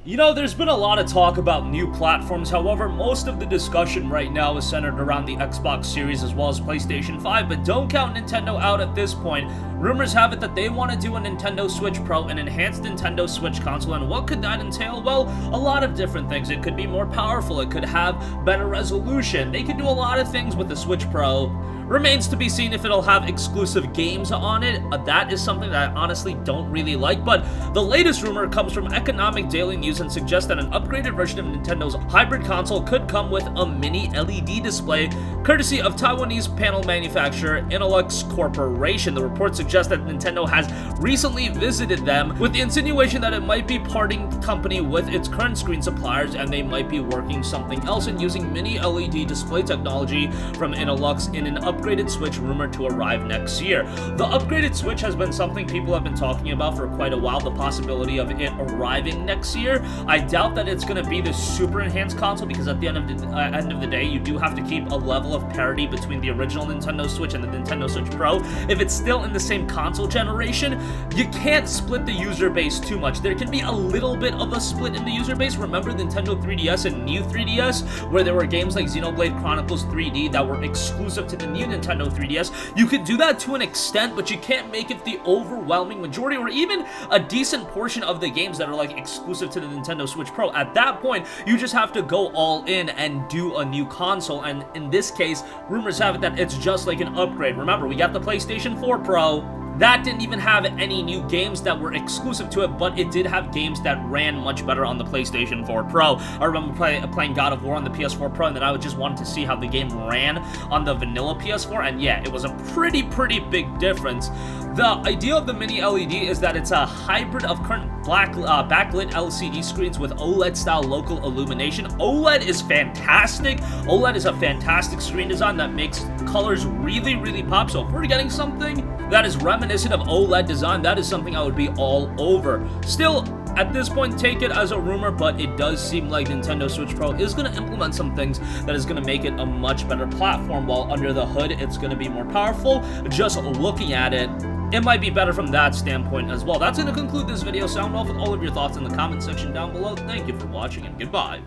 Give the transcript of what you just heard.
You know, there's been a lot of talk about new platforms, however, most of the discussion right now is centered around the Xbox Series as well as PlayStation 5, but don't count Nintendo out at this point. Rumors have it that they want to do a Nintendo Switch Pro, an enhanced Nintendo Switch console, and what could that entail? Well, a lot of different things. It could be more powerful, it could have better resolution, they could do a lot of things with the Switch Pro. Remains to be seen if it'll have exclusive games on it. That is something that I honestly don't really like, but the latest rumor comes from Economic Daily News and suggests that an upgraded version of Nintendo's hybrid console could come with a mini LED display, courtesy of Taiwanese panel manufacturer Innolux Corporation. The report suggests that Nintendo has recently visited them with the insinuation that it might be parting company with its current screen suppliers and they might be working something else and using mini LED display technology from Innolux in an upgraded Switch rumored to arrive next year. The upgraded Switch has been something people have been talking about for quite a while, the possibility of it arriving next year. I doubt that it's going to be the super enhanced console because at the end of the day, you do have to keep a level of parity between the original Nintendo Switch and the Nintendo Switch Pro. If it's still in the same console generation, you can't split the user base too much. There can be a little bit of a split in the user base. Remember Nintendo 3DS and New 3DS, where there were games like Xenoblade Chronicles 3D that were exclusive to the new Nintendo 3DS. You could do that to an extent, but you can't make it the overwhelming majority or even a decent portion of the games that are like exclusive to the Nintendo Switch Pro. At that point, you just have to go all in and do a new console, and in this case, rumors have it that it's just like an upgrade. Remember, we got the PlayStation 4 Pro. That didn't even have any new games that were exclusive to it, but it did have games that ran much better on the PlayStation 4 Pro. I remember playing God of War on the PS4 Pro, and then I just wanted to see how the game ran on the vanilla PS4, and yeah, it was a pretty big difference. The idea of the mini LED is that it's a hybrid of current backlit LCD screens with OLED-style local illumination. OLED is fantastic. OLED is a fantastic screen design that makes colors really pop, so if we're getting something that is reminiscent of OLED design, that is something I would be all over. Still, at this point, take it as a rumor, but it does seem like Nintendo Switch Pro is going to implement some things that is going to make it a much better platform, while under the hood, it's going to be more powerful. Just looking at it, it might be better from that standpoint as well. That's going to conclude this video. Sound off with all of your thoughts in the comment section down below. Thank you for watching, and goodbye.